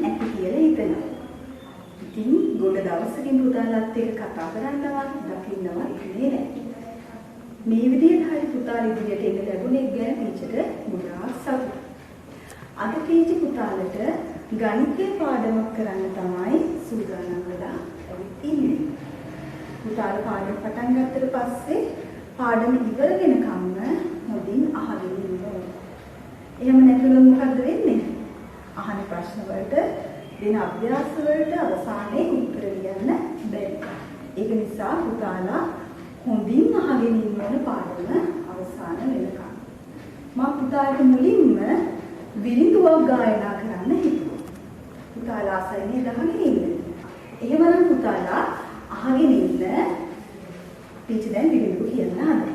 ඇති කියලා හිතනවා. ඉතින් ගොඩ දවසකින් පුතාලත් එක්ක කතා කරනවා, දකින්නවා ඉන්නේ නැහැ. මේ විදිහට හරි පුතාලා ඉදිරියට එන්න ලැබුණේ ගැන ටීචර්ට ගොඩාක් සතුටුයි. අද ටීචර් පුතාලට ගණිතය පාඩමක් කරන්න තමයි සූදානම් වෙලා ඉන්නේ. පුතාලා පාඩම පටන් ගත්තට පස්සේ පාඩම ඉවර වෙනකම්ම හොඳින් අහගෙන ඉන්න ඕනේ. එහෙම නැතුනොත් මොකද වෙන්නේ? අහන ප්‍රශ්න වලට දෙන අභ්‍යාස වලට අවසානයේ උත්තර ලියන්න බැහැ. ඒක නිසා පුතාලා හොඳින් අහගෙන ඉන්න ඕන පාඩම අවසාන වෙනකම්. මම පුතාලට මුලින්ම විරිඳුවක් ගායනා කරන්න හිතුවා. පුතාලා ආසයිනේ අහගෙන ඉන්න. එහෙමනම් පුතාලා අහගෙන ඉන්න. ටීචර් දැන් විරිඳුව කියන්න හදනවා.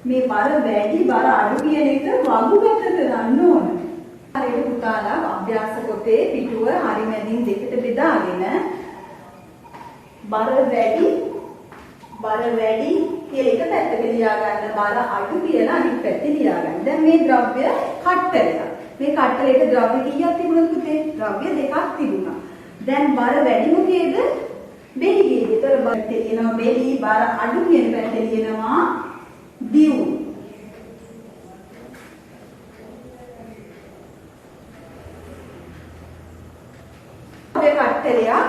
මේ බර වැඩි බර අඩු කියන එක වගුගත කරන්න ඕන. හරියට පුතාලා අභ්‍යාස පොතේ පිටුව හරි මැදින් දෙකට බෙදාගෙන බර වැඩි කියලා එක පැත්තක ලියා ගන්න, බර අඩු කියලා අනිත් පැත්තේ ලියා ගන්න. දැන් මේ ද්‍රව්‍ය කට්ටලයක්. මේ කට්ටලේට ද්‍රව්‍ය කීයක් තිබුණද පුතේ? ද්‍රව්‍ය දෙකක් තිබුණා. දැන් බර වැඩි මොකේද? බෙලිගේ. ඒතර බර තියෙනවා බෙලි, බර අඩු කියන පැත්තේ තියෙනවා දියුණු. ද්‍රව්‍ය කට්ටලයක්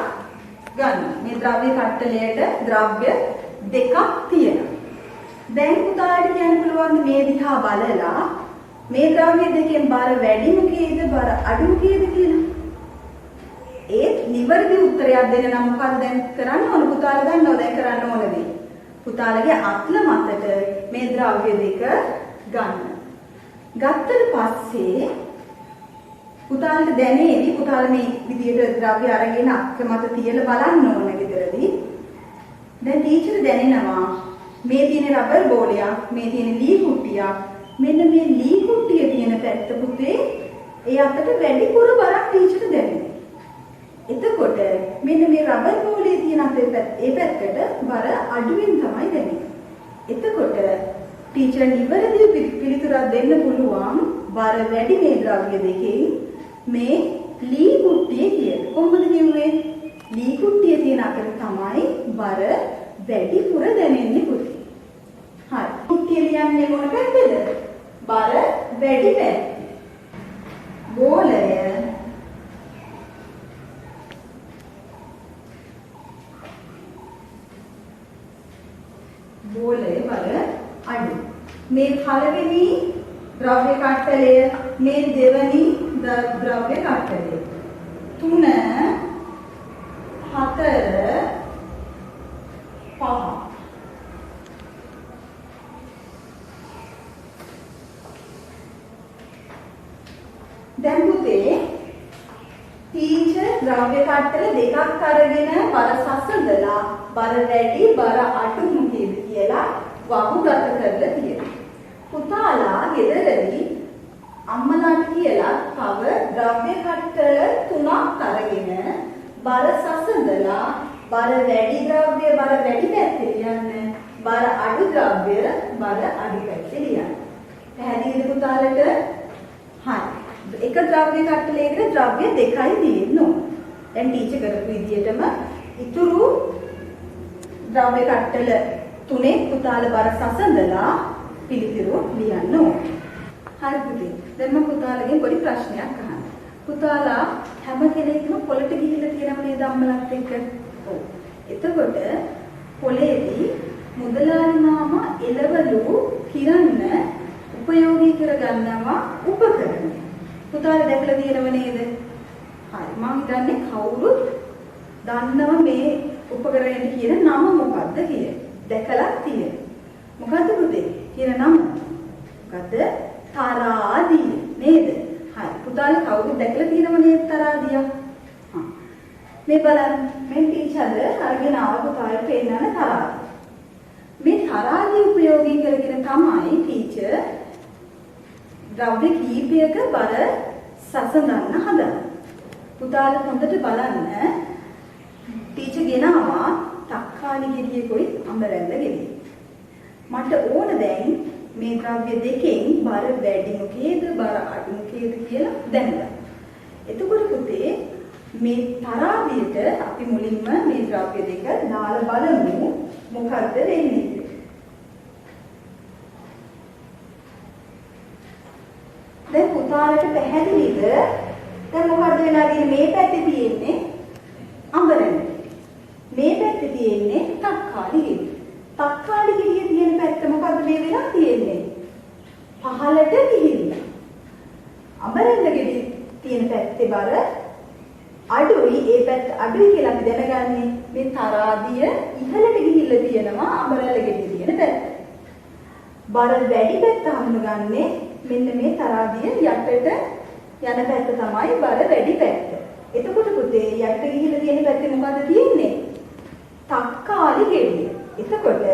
ගන්න. මේ ද්‍රව්‍ය කට්ටලයට ද්‍රව්‍ය දෙකක් තියෙනවා. දැන් පුතාට කියන්න පුළුවන් මේ දිහා බලලා මේ ද්‍රව්‍ය දෙකෙන් බර වැඩි මොකේද බර අඩු මොකේද කියලා. ඒත් නිවැරදි උත්තරයක් දෙන්න නම් මොකක්ද දැන් කරන්න ඕන? පුතාලා දන්නව දැන් කරන්න ඕන දේ. පුතාලගේ අත්ල මතට මේ ද්‍රව්‍ය දෙක ගන්න. ගත්තට පස්සේ පුතාලට දැනේවි පුතාලා මේ විදියට ද්‍රව්‍ය අරගෙන අක්ක මත තියලා බලන්න ඕන ගෙදරදී. දැන් ටීචර් දැනෙනවා මේ තියෙන රබර් බෝලයක්, මේ තියෙන ලී කුට්ටියක්. මෙන්න මේ ලී කුට්ටිය තියෙන පැත්ත පුතේ ඒ අතට වැඩිපුර බරක් ටීචර් දැනෙනවා. එතකොට මෙන්න මේ රබර් බෝලේ තියෙන ඒ පැත්තට බර අඩුවෙන් තමයි දැනෙන්නේ. එතකොට ටීචර් නිවැරදි පිළිතුරක් දෙන්න පුළුවන් බර වැඩි මේ ද්‍රව්‍ය දෙකෙන් මේ ලී කුට්ටිය කියලා. කොහොමද කිව්වේ? ලී කුට්ටිය තියෙන අතට තමයි බර වැඩිපුර දැනෙන්නේ පුතේ. හරි. කුට්ටිය ලියන්නේ මොන පැත්තේද? බර වැඩි පැත්තේ. බෝලය බර අඩු. මේ පළවෙනි ද්‍රව්‍ය කට්ටලය, මේ දෙවෙනි ද්‍රව්‍ය කට්ටලය. 3 4 5 දැන් පුතේ ටීචර් ද්‍රව්‍ය කට්ටල දෙකක් අරගෙන බර සසඳලා බර වැඩි බර අඩු මොකේද කියලා වහුගත කරලා තියෙනවා. පුතාලා ගෙදරදී අම්මලාට කියලා තව ද්‍රව්‍ය කට්ටල 3ක් අරගෙන බර සසඳලා බර වැඩි ද්‍රව්‍ය බර වැඩි පැත්තේ ලියන්න, බර අඩු ද්‍රව්‍ය බර අඩු පැත්තේ ලියන්න. පැහැදිලිද පුතාලට? හරි. එක ද්‍රව්‍ය කට්ටලයකට ද්‍රව්‍ය දෙකයි තියෙන්න ඕන. දැන් ටීචර් කරපු විදිහටම ඉතුරු ද්‍රව්‍ය කට්ටල 3 පුතාලා බර සසඳලා පිළිතුරු ලියන්න ඕන. හරි පුතේ. දැන් මම පුතාලගෙන් පොඩි ප්‍රශ්නයක් අහන්න. පුතාලා හැම කෙනෙක්ම පොළට ගිහිල්ලා තියෙනව නේද අම්මලාත් එක්ක? ඔව්. එතකොට පොළේදී මුදලාලි මාමා එළවලු කිරන්න උපයෝගී කරගන්නවා උපකරණ. පුතාලා දැකලා තියෙනව නේද? හරි. මම හිතන්නේ කවුරුත් දන්නව මේ උපකරණයට කියන නම මොකක්ද කියලා. දැකලා තියෙනවා. මොකද්ද පුතේ? කියන නම. මොකද්ද? තරාදිය නේද? හරි. පුතාලා කවුරුත් දැකලා තියෙනව නේද තරාදිය? හා. මේ බලන්න. මේ ටීචර් අරගෙන ආව පුතාලට පෙන්නන තරාදිය. මේ තරාදිය උපයෝගී කරගෙන තමයි ටීචර් ද්‍රව්‍ය කීපයක බර සසඳන්න හදන්නේ. පුතාලා හොඳට බලන්න. ටීචර් ගෙනාවා තක්කාලි ගෙඩියකුයි අඹරැල්ල ගෙඩිය. මට ඕන දැන් මේ ද්‍රව්‍ය දෙකෙන් බර වැඩි මොකේද බර අඩු මොකේද කියලා දැනගන්න. එතකොට පුතේ මේ තරාදියට අපි මුලින්ම මේ ද්‍රව්‍ය දෙක දාලා බලමු මොකද්ද වෙන්නේ. දැන් පුතාලට පැහැදිලිද? දැන් මොකද්ද වෙලා තියෙන්නේ? මේ පැත්තේ තියෙන්නේ අඹරැල්ල. මේ පැත්තේ තියෙන්නේ තක්කාලි ගෙඩිය. තක්කාලි ගෙඩිය තියෙන පැත්ත මොකද්ද මේ වෙලා තියෙන්නේ? පහළට ගිහිල්ලා. අඹරැල්ල ගෙඩිය තියෙන පැත්තේ බර අඩුයි. ඒ පැත්ත අඩුයි කියලා අපි දැනගන්නේ මේ තරාදිය ඉහළට ගිහිල්ලා තියෙනවා අඹරැල්ල ගෙඩිය තියෙන පැත්ත. බර වැඩි පැත්ත හඳුනගන්නේ මෙන්න මේ තරාදිය යටට යන පැත්ත තමයි බර වැඩි පැත්ත. එතකොට පුතේ යට ගිහිල්ලා තියෙන පැත්තේ මොකද්ද තියෙන්නේ? තක්කාලි ගෙඩිය. එතකොට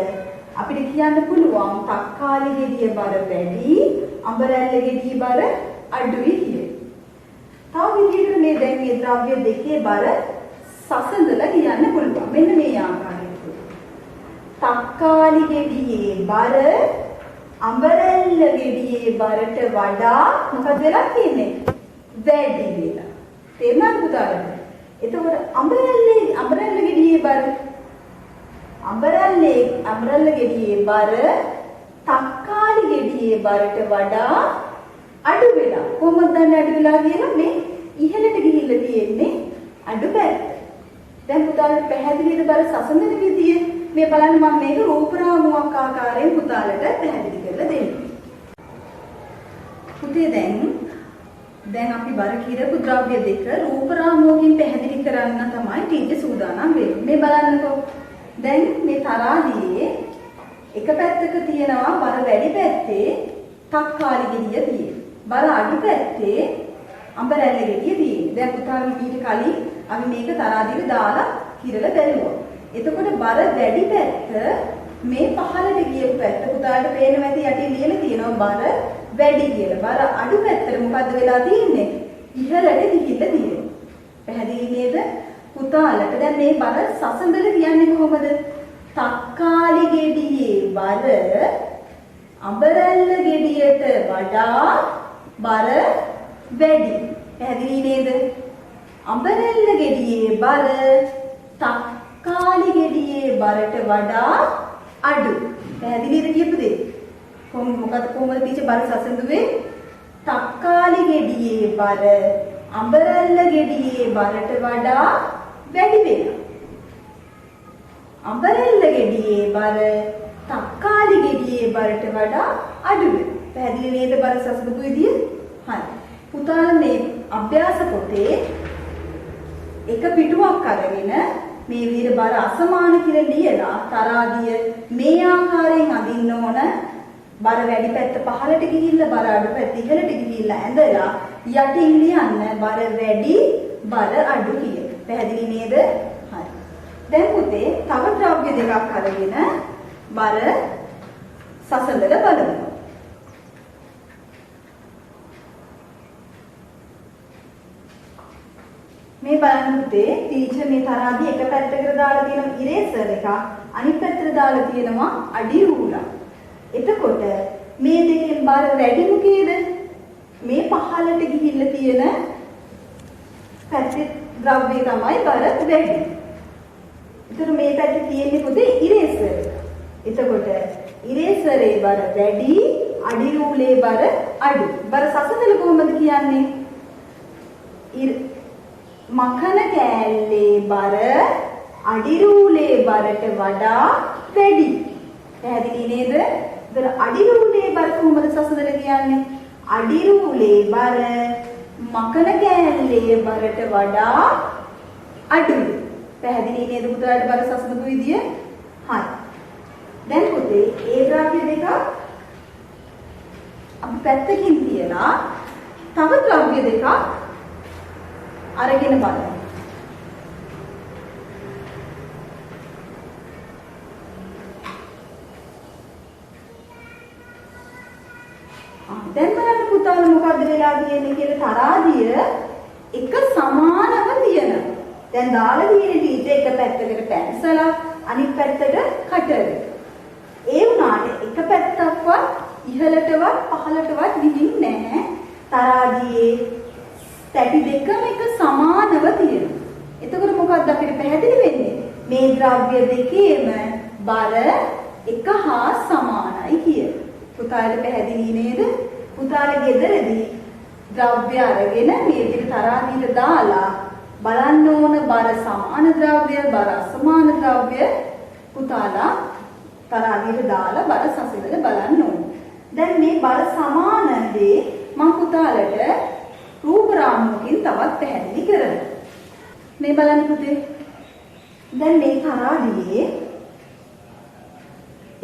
අපිට කියන්න පුළුවන් තක්කාලි ගෙඩිය බර වැඩි, අඹරැල්ල ගෙඩිය බර අඩුයි කියලා. තව විදිහකට මේ දැන් මේ ද්‍රව්‍ය දෙකේ බර සසඳලා කියන්න පුළුවන්. මෙන්න මේ ආකාරයට. තක්කාලි ගෙඩියේ බර අඹරැල්ල ගෙඩියේ බරට වඩා මොකද වෙලා තියෙන්නේ? වැඩි වෙලා. තේරුණාද පුතාලට? එතකොට අඹරැල්ල ගෙඩියේ බර අඹරැල්ල ගෙඩියේ බර තක්කාලි ගෙඩියේ බරට වඩා අඩු වෙලා. කොහොමද දන්නේ අඩු වෙලා කියලා? මේ ඉහළට ගිහිල්ලා තියෙන්නේ අඩු පැත්ත. දැන් පුතාලට පැහැදිලිද බර සසඳන විදිය? මේ බලන්න මම මේක රූප රාමුවක් ආකාරයෙන් පුතාලට පැහැදිලි කරලා දෙන්නම්. පුතේ දැන් අපි බර කිරපු ද්‍රව්‍ය දෙක රූප රාමුවකින් පැහැදිලි කරන්න තමයි ටීචර් සූදානම් වෙන්නේ. මේ බලන්නකෝ. දැන් මේ තරාදියේ එක පැත්තක තියෙනවා බර වැඩි පැත්තේ තක්කාලි ගෙඩිය තියෙන්නේ. බර අඩු පැත්තේ අඹරැල්ල ගෙඩිය තියෙන්නේ. දැන් පුතාගේ ඊට කලින් අපි මේක තරාදියට දාලා කිරලා බැලුවා. එතකොට බර වැඩි පැත්ත මේ පහළට ගියපු පැත්ත පුතාට පේනවා ඇති යටින් ලියලා තියෙනවා බර වැඩි කියලා. බර අඩු පැත්තට මොකද්ද වෙලා තියෙන්නේ? ඉහළට ගිහිල්ලා තියෙනවා. පැහැදිලි නේද? පුතාලට දැන් මේ බර සසඳල කියන්නේ කොහොමද? තක්කාලි ගෙඩියේ බර අඹරැල්ල ගෙඩියට වඩා බර වැඩි. පැහැදිලි නේද? අඹරැල්ල ගෙඩියේ බර තක්කාලි ගෙඩියේ බරට වඩා අඩු. පැහැදිලිද කියපු දේ? කොහොමද ටීචර් බර සසඳුවේ? තක්කාලි ගෙඩියේ බර අඹරැල්ල ගෙඩියේ බරට වඩා වැඩි වෙනවා. අඹරැල්ල ගෙඩියේ බර තක්කාලි ගෙඩියේ බරට වඩා අඩු වෙනවා. පැහැදිලි නේද බර සසඳපු විදිය? හරි. පුතාලා මේ අභ්‍යාස පොතේ එක පිටුවක් අරගෙන මේ විදිහට බර අසමාන කියලා ලියලා තරාදිය මේ ආකාරයෙන් අදින්න ඕන. බර වැඩි පැත්ත පහළට ගිහිල්ලා බර අඩු පැත්ත ඉහළට ගිහිල්ලා ඇඳලා යටින් ලියන්න බර වැඩි බර අඩු කියලා. පැහැදිලි නේද? හරි. දැන් පුතේ තව ද්‍රව්‍ය දෙකක් අරගෙන බර සසඳලා බලමු. මේ බලන්න පුතේ ටීචර් මේ තරාදිය එක පැත්තකට දාලා තියෙන ඉරේසර් එක අනිත් පැත්තට දාලා තියෙනවා අඩි රූලර්. එතකොට මේ දෙකෙන් බර වැඩි මොකේද? මේ පහළට ගිහිල්ලා තියෙන පැත්තේ ද්‍රව්‍ය තමයි බර වැඩි. ඒතර මේ පැත්තේ තියෙන්නේ පුතේ ඉරේසර් එක. එතකොට ඉරේසරේ බර වැඩි, අඩි රූලේ බර අඩු. බර සසඳල කොහොමද කියන්නේ? මකන කෑල්ලේ බර අඩි රූලේ බරට වඩා වැඩි. පැහැදිලි නේද? ඒතර අඩි රූලේ බර කොහොමද සසඳල කියන්නේ? අඩි රූලේ බර මකන කෑල්ලේ බරට වඩා අඩුයි. පැහැදිලි නේද පුතාට බර සසඳපු විදිය? හරි. දැන් පුතේ ඒ ද්‍රව්‍ය දෙක අපි පැත්තකින් තියලා තව ද්‍රව්‍ය දෙකක් අරගෙන බලමු. දැන් බලන්න පුතාලා මොකද්ද වෙලා තියෙන්නේ කියලා තරාදිය එක සමානව තියෙනවා. දැන් දාලා තියෙන ටීචර් එක පැත්තකට පැන්සලක් අනිත් පැත්තට කටර්. ඒ වුණාට එක පැත්තක්වත් ඉහළටවත් පහළටවත් ගිහින් නැහැ. තරාදියේ තැටි දෙකම එක සමානව තියෙනවා. එතකොට මොකක්ද අපිට පැහැදිලි වෙන්නේ? මේ ද්‍රව්‍ය දෙකේම බර එක හා සමානයි කියලා. පුතාලට පැහැදිලි නේද? පුතාලා ගෙදරදී ද්‍රව්‍ය අරගෙන මේ විදිහට තරාදියට දාලා බලන්න ඕන බර සමාන ද්‍රව්‍ය, බර අසමාන ද්‍රව්‍ය පුතාලා තරාදියට දාලා බර සසඳලා බලන්න ඕන. දැන් මේ බර සමාන දේ මම පුතාලට රූප රාමුවකින් තවත් පැහැදිලි කරනවා. මේ බලන්න පුතේ. දැන් මේ තරාදියේ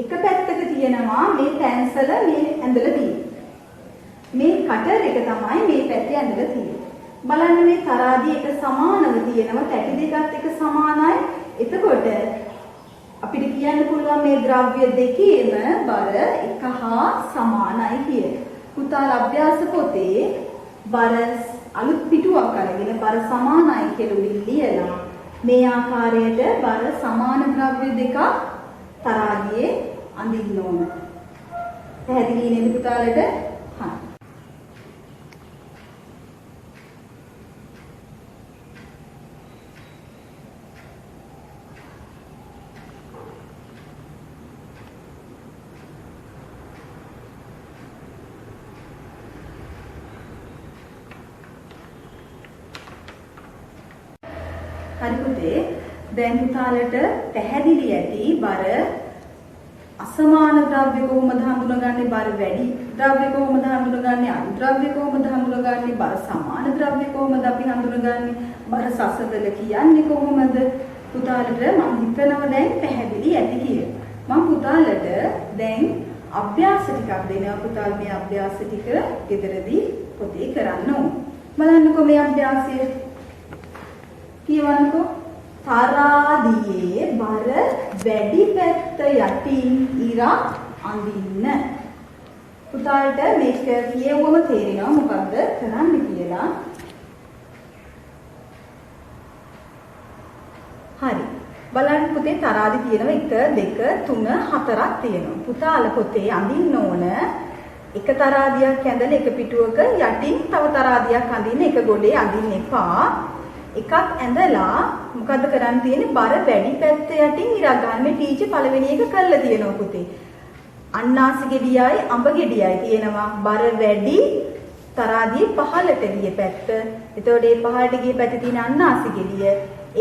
එක පැත්තක තියෙනවා මේ පැන්සල මේ ඇඳලා තියෙන්නේ. මේ කටර් එක තමයි මේ පැත්තේ ඇඳලා තියෙන්නේ. බලන්න මේ තරාදිය එක සමානව තියෙනවා. තැටි දෙකත් එක සමානයි. එතකොට අපිට කියන්න පුළුවන් මේ ද්‍රව්‍ය දෙකේම බර එක හා සමානයි කියලා. පුතාලා අභ්‍යාස පොතේ බර අලුත් පිටුවක් අරගෙන බර සමානයි කියලා උඩින් ලියලා මේ ආකාරයට බර සමාන ද්‍රව්‍ය දෙකක් තරාදියේ අඳින්න ඕන. පැහැදිලි නේද පුතාලට? හරි. හරි පුතේ. දැන් පුතාලට පැහැදිලි ඇති බර අසමාන ද්‍රව්‍ය කොහොමද හඳුනගන්නේ? බර වැඩි ද්‍රව්‍ය කොහොමද හඳුනගන්නේ? අඩු ද්‍රව්‍ය කොහොමද හඳුනගන්නේ? බර සමාන ද්‍රව්‍ය කොහොමද අපි හඳුනගන්නේ? බර සසදල කියන්නේ කොහොමද? පුතාලට මම හිතනවා දැන් පැහැදිලි ඇති කියලා. මම පුතාලට දැන් අභ්‍යාස ටිකක් දෙනවා. පුතාල මේ අභ්‍යාස ටික ගෙදරදී පොතේ කරන්න ඕන. බලන්නකෝ මේ අභ්‍යාසය. කියවන්නකෝ. තරාදියේ බර වැඩි පැත්ත යටින් ඉරක් අඳින්න. පුතාලට මේක කියවුවම තේරෙනවා මොකද්ද කරන්න කියලා. හරි. බලන්න පුතේ තරාදි තියෙනවා 1 2 3 4ක් තියෙනවා. පුතාල පොතේ අඳින්න ඕන එක තරාදියක් ඇඳලා එක පිටුවක යටින් තව තරාදියක් අඳින්න. එක ගොඩේ අඳින්න එපා. එකක් ඇඳලා මොකද්ද කරන්න තියෙන්නේ? බර වැඩි පැත්ත යටින් ඉරක් ගන්න. මේ ටීචර් පළවෙනි එක කළා තියෙනවා පුතේ. අන්නාසි ගෙඩියයි අඹ ගෙඩියයි තියෙනවා. බර වැඩි තරාදියේ පහළට ගිය පැත්ත. එතකොට මේ පහළට ගිය පැත්තේ තියෙන අන්නාසි ගෙඩිය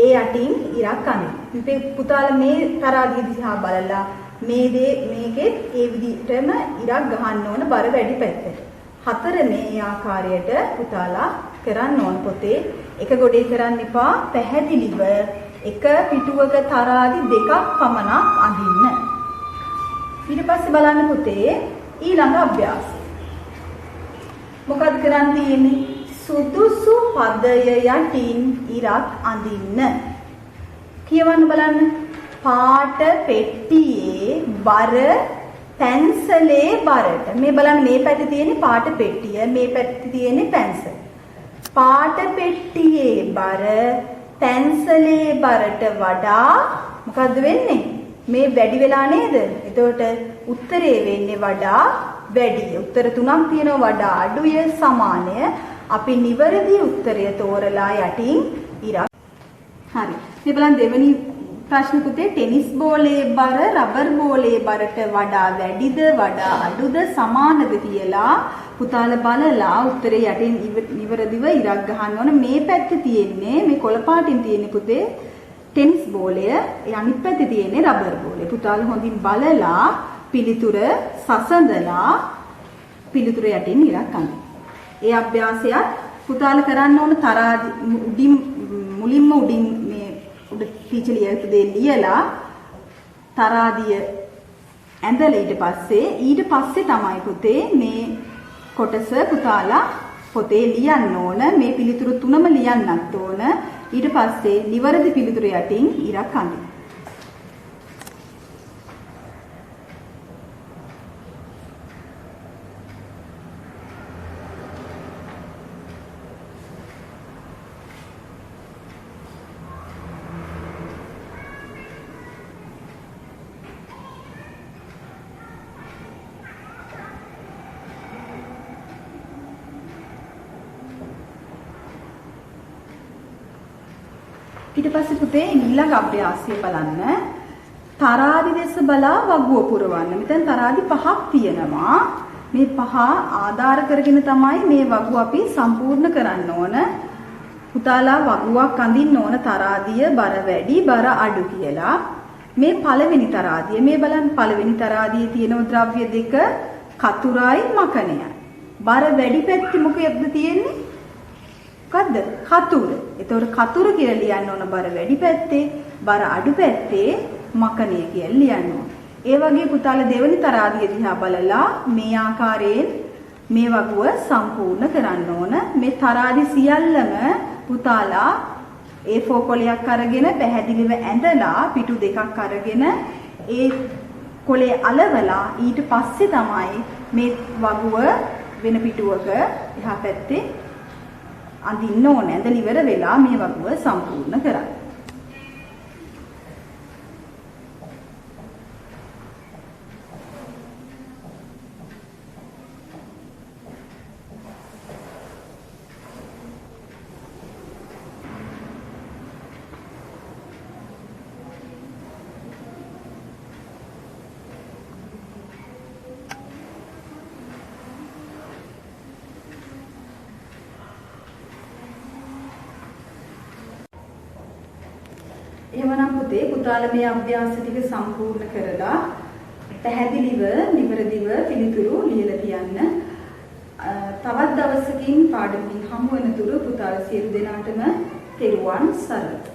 ඒ යටින් ඉරක් අඳින්න. මේ පුතාල මේ තරාදිය දිහා බලලා මේකේ ඒ විදිහටම ඉරක් ගහන්න ඕන බර වැඩි පැත්තට. 4 මේ ආකාරයට පුතාලා කරන්න ඕන පොතේ. එක ගොඩේ කරන්න එපා. පැහැදිලිව එක පිටුවක තරාදි 2ක් පමණක් අඳින්න. ඊට පස්සේ බලන්න පුතේ ඊළඟ අභ්‍යාසය. මොකක්ද කරන්න තියෙන්නේ? සුදුසු පදය යටින් ඉරක් අඳින්න. කියවන්න බලන්න. පාට පෙට්ටියේ බර පැන්සලේ බරට. මේ බලන්න මේ පැත්තේ තියෙන්නේ පාට පෙට්ටිය, මේ පැත්තේ තියෙන්නේ පැන්සල. පාට පෙට්ටියේ බර පැන්සලේ බරට වඩා මොකද්ද වෙන්නේ? මේ වැඩි වෙලා නේද? එතකොට උත්තරේ වෙන්නේ වඩා වැඩි. උත්තර 3ක් තියෙනවා. වඩා අඩුය සමානය. අපි නිවැරදි උත්තරය තෝරලා යටින් ඉරක්. හරි. මේ බලන්න දෙවෙනි ප්‍රශ්න පුතේ ටෙනිස් බෝලේ බර රබර් බෝලේ බරට වඩා වැඩිද වඩා අඩුද සමානද කියලා පුතාලා බලලා උත්තරේ යටින් නිවැරදිව ඉරක් ගහන්න ඕන. මේ පැත්තේ තියෙන්නේ මේ කොළ පාටින් තියෙන්නේ පුතේ ටෙනිස් බෝලය. ඒ අනිත් පැත්තේ තියෙන්නේ රබර් බෝලය. පුතාලා හොඳින් බලලා පිළිතුර සසඳලා පිළිතුර යටින් ඉරක් අඳින්න. ඒ අභ්‍යාසයත් පුතාලා කරන්න ඕන තරාදි මුලින්ම උඩින් මේ උඩ ටීචර් ලියපු දේ ලියලා තරාදිය ඇඳලා ඊට පස්සේ තමයි පුතේ මේ කොටස පුතාලා පොතේ ලියන්න ඕන. මේ පිළිතුරු 3ම ලියන්නත් ඕන. ඊට පස්සේ නිවැරදි පිළිතුර යටින් ඉරක් අඳින්න. ඊට පස්සේ පුතේ ඊළඟ අභ්‍යාසය බලන්න. තරාදි දෙස බලා වගුව පුරවන්න. මෙතන තරාදි 5ක් තියෙනවා. මේ 5 ආධාර කරගෙන තමයි මේ වගුව අපි සම්පූර්ණ කරන්න ඕන. පුතාලා වගුවක් අඳින්න ඕන තරාදිය බර වැඩි බර අඩු කියලා. මේ පළවෙනි තරාදිය මේ බලන්න පළවෙනි තරාදියේ තියෙන ද්‍රව්‍ය දෙක කතුරයි මකණයයි. බර වැඩි පැත්තේ මොකක්ද තියෙන්නේ? මොකද්ද? කතුර. ඒතකොට කතුර කියලා ලියන්න ඕන බර වැඩි පැත්තේ, බර අඩු පැත්තේ මකණය කියලා ලියන්න ඕන. ඒ වගේ පුතාලා දෙවෙනි තරාදිය දිහා බලලා මේ ආකාරයෙන් මේ වගුව සම්පූර්ණ කරන්න ඕන. මේ තරාදි සියල්ලම පුතාලා A4 කොලයක් අරගෙන පැහැදිලිව ඇඳලා පිටු දෙකක් අරගෙන ඒ කොලේ අලවලා ඊට පස්සේ තමයි මේ වගුව වෙන පිටුවක එහා පැත්තේ අඳින්න ඕන. ඇඳලා ඉවර වෙලා මේ වගුව සම්පූර්ණ කරන්න. එහෙමනම් පුතේ පුතාලා මේ අභ්‍යාස ටික සම්පූර්ණ කරලා පැහැදිලිව නිවැරදිව පිළිතුරු ලියලා තියන්න. තවත් දවසකින් පාඩමකින් හමු වෙන තුරු පුතාලා සියලු දෙනාටම තෙරුවන් සරණයි.